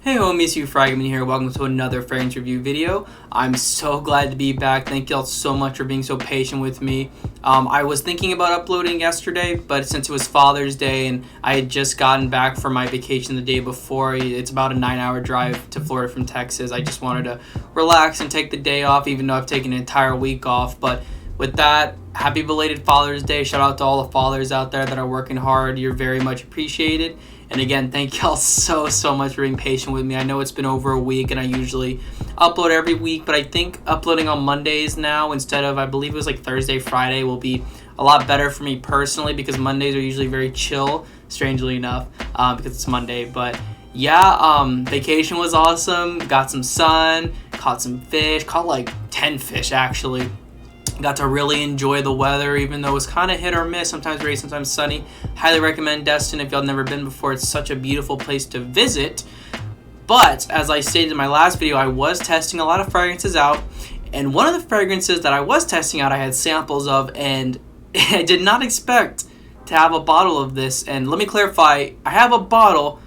Hey homies, you Fragment here. Welcome to another fragrance review video. I'm so glad to be back. Thank y'all so much for being so patient with me. I was thinking about uploading yesterday, but since it was Father's Day and I had just gotten back from my vacation the day before, it's about a 9-hour drive to Florida from Texas. I just wanted to relax and take the day off, even though I've taken an entire week off. But with that, happy belated Father's Day. Shout out to all the fathers out there that are working hard. You're very much appreciated. And again, thank y'all so much for being patient with me. I know it's been over a week and I usually upload every week, but I think uploading on Mondays now instead of, I believe it was like Thursday, Friday, will be a lot better for me personally, because Mondays are usually very chill, strangely enough, because it's Monday. But yeah, vacation was awesome. Got some sun, caught some fish, caught like 10 fish actually. Got to really enjoy the weather, even though it was kind of hit or miss, sometimes rainy, sometimes sunny. Highly recommend Destin if y'all never been before. It's such a beautiful place to visit. But as I stated in my last video, I was testing a lot of fragrances out, and one of the fragrances that I was testing out I had samples of, and I did not expect to have a bottle of this. And let me clarify, I have a bottle,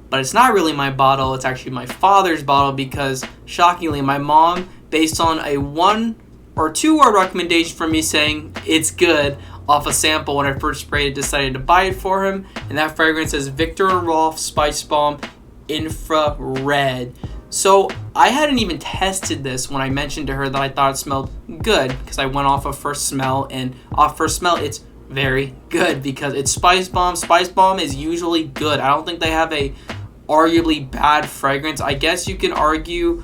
but it's not really my bottle. It's actually my father's bottle, because shockingly my mom, based on a 1 or 2 word recommendation from me saying it's good off a sample when I first sprayed it, decided to buy it for him. And that fragrance is Victor and Rolf Spicebomb Infrared. So I hadn't even tested this when I mentioned to her that I thought it smelled good, because I went off of first smell, and off first smell it's very good because it's Spicebomb. Spicebomb is usually good. I don't think they have a arguably bad fragrance. I guess you can argue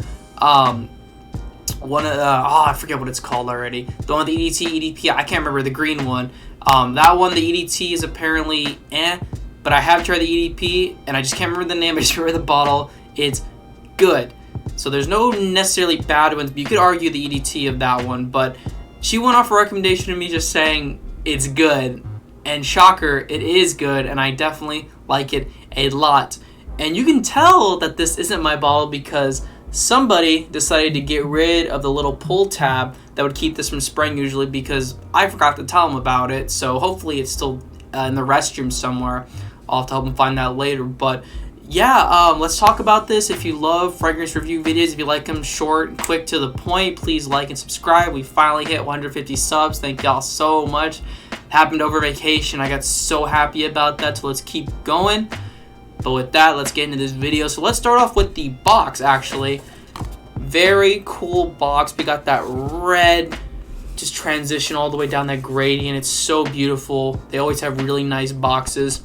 one of the, I forget what it's called already. The one with the EDP, I can't remember, the green one. That one, the EDT is apparently but I have tried the EDP and I just can't remember the name. I just remember the bottle. It's good. So there's no necessarily bad ones, but you could argue the EDT of that one. But she went off a recommendation of me just saying it's good, and shocker, it is good, and I definitely like it a lot. And you can tell that this isn't my bottle because somebody decided to get rid of the little pull tab that would keep this from spraying usually, because I forgot to tell them about it. So hopefully it's still in the restroom somewhere. I'll have to help them find that later. But yeah, let's talk about this. If you love fragrance review videos, if you like them short and quick to the point, please like and subscribe. We finally hit 150 subs. Thank y'all so much. Happened over vacation. I got so happy about that. So let's keep going. But with that, let's get into this video. So let's start off with the box, actually. Very cool box. We got that red just transition all the way down that gradient. It's so beautiful. They always have really nice boxes.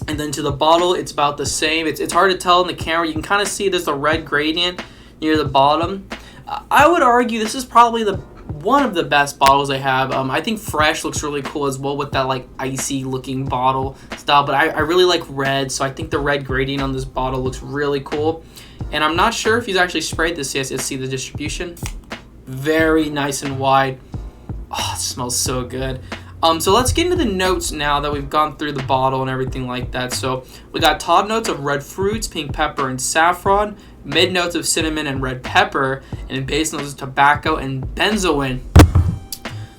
And then to the bottle, it's about the same. It's hard to tell in the camera. You can kind of see there's a red gradient near the bottom. I would argue this is probably one of the best bottles I have. I think Fresh looks really cool as well with that like icy looking bottle style, but I really like red, so I think the red gradient on this bottle looks really cool. And I'm not sure if he's actually sprayed this yet. Let's see the distribution. Very nice and wide. Oh, it smells so good. So let's get into the notes now that we've gone through the bottle and everything like that. So we got top notes of red fruits, pink pepper, and saffron. Mid notes of cinnamon and red pepper, and base notes of tobacco and benzoin.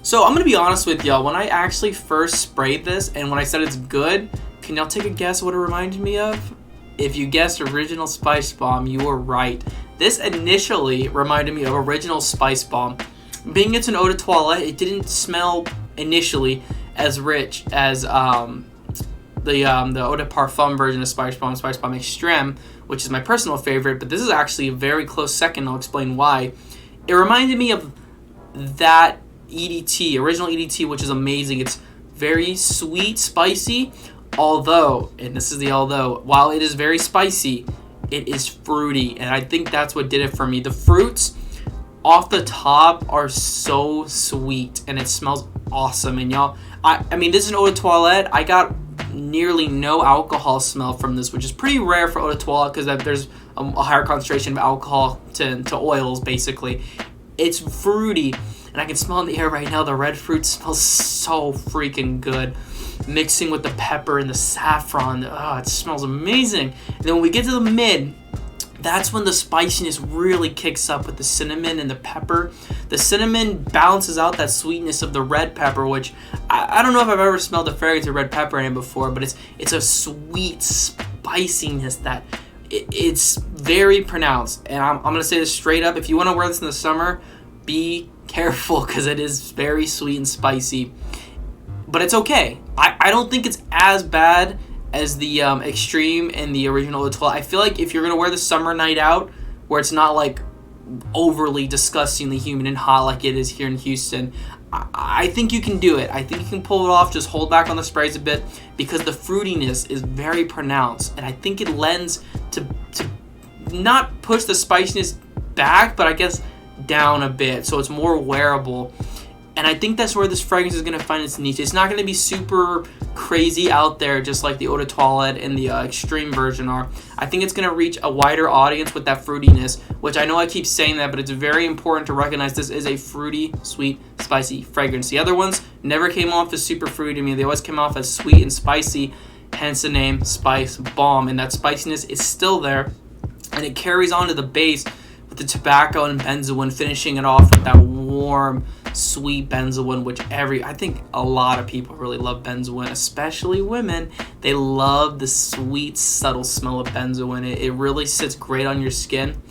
So I'm gonna be honest with y'all, when I actually first sprayed this and when I said it's good, can y'all take a guess what it reminded me of? If you guessed original Spicebomb, you were right. This initially reminded me of original Spicebomb. Being it's an eau de toilette, it didn't smell initially as rich as the eau de parfum version of Spicebomb, Spicebomb Extreme, which is my personal favorite, but this is actually a very close second. I'll explain why. It reminded me of that EDT, original EDT, which is amazing. It's very sweet, spicy, although, and this is the although, while it is very spicy, it is fruity, and I think that's what did it for me. The fruits off the top are so sweet, and it smells awesome. And y'all, I mean, this is an eau de toilette. I got nearly no alcohol smell from this, which is pretty rare for eau de toilette because there's a higher concentration of alcohol to oils, basically. It's fruity, and I can smell in the air right now. The red fruit smells so freaking good, mixing with the pepper and the saffron. Oh, it smells amazing. And then when we get to the mid, that's when the spiciness really kicks up with the cinnamon and the pepper. The cinnamon balances out that sweetness of the red pepper, which I don't know if I've ever smelled a fragrance of red pepper in it before, but it's a sweet spiciness that it's very pronounced. And I'm going to say this straight up. If you want to wear this in the summer, be careful because it is very sweet and spicy. But it's okay. I don't think it's as bad as the Extreme and the original 12. I feel like if you're going to wear the summer night out, where it's not like overly disgustingly humid and hot like it is here in Houston, I think you can do it. I think you can pull it off. Just hold back on the sprays a bit because the fruitiness is very pronounced, and I think it lends to not push the spiciness back, but I guess down a bit, so it's more wearable. And I think that's where this fragrance is going to find its niche. It's not going to be super crazy out there just like the Eau de Toilette and the Extreme version are. I think it's going to reach a wider audience with that fruitiness, which I know I keep saying that, but it's very important to recognize this is a fruity, sweet, spicy fragrance. The other ones never came off as super fruity to me. They always came off as sweet and spicy, hence the name Spicebomb. And that spiciness is still there, and it carries on to the base with the tobacco and benzoin, finishing it off with that warm, sweet benzoin, which I think a lot of people really love benzoin, especially women. They love the sweet, subtle smell of benzoin. It really sits great on your skin.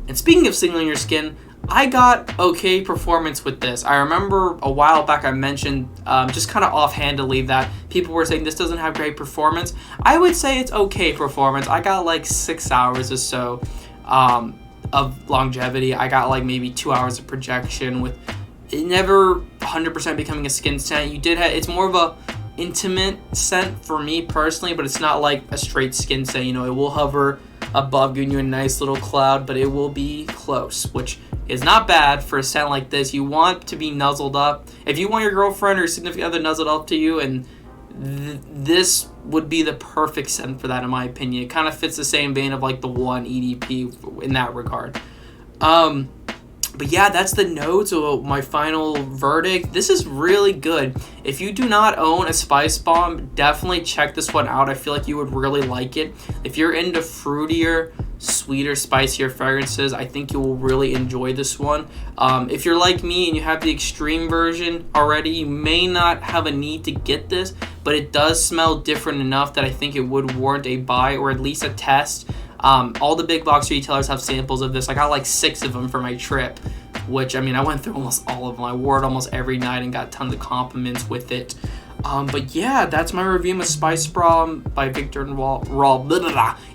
And speaking of sitting on your skin, I got okay performance with this. I remember a while back I mentioned just kind of offhandedly that people were saying this doesn't have great performance. I would say it's okay performance. I got like 6 hours or so of longevity. I got like maybe 2 hours of projection with it never 100% becoming a skin scent. It's more of a intimate scent for me personally, but it's not like a straight skin scent. You know, it will hover above, giving you a nice little cloud, but it will be close, which is not bad for a scent like this. You want to be nuzzled up. If you want your girlfriend or significant other nuzzled up to you, and this would be the perfect scent for that, in my opinion. It kind of fits the same vein of like the one EDP in that regard. But yeah, that's the notes of my final verdict. This is really good. If you do not own a Spicebomb, definitely check this one out. I feel like you would really like it. If you're into fruitier, sweeter, spicier fragrances, I think you will really enjoy this one. If you're like me and you have the Extreme version already, you may not have a need to get this, but it does smell different enough that I think it would warrant a buy or at least a test. All the big box retailers have samples of this. I got like 6 of them for my trip, which, I mean, I went through almost all of them. I wore it almost every night and got tons of compliments with it. But yeah, that's my review of Spicebomb by Victor and Rolf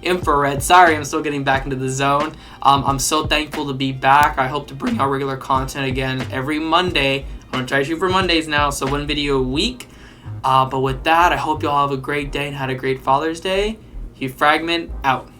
Infrared. Sorry, I'm still getting back into the zone. I'm so thankful to be back. I hope to bring out regular content again every Monday. I'm going to try to shoot for Mondays now, so 1 video a week. But with that, I hope you all have a great day and had a great Father's Day. Hugh Fragment, out.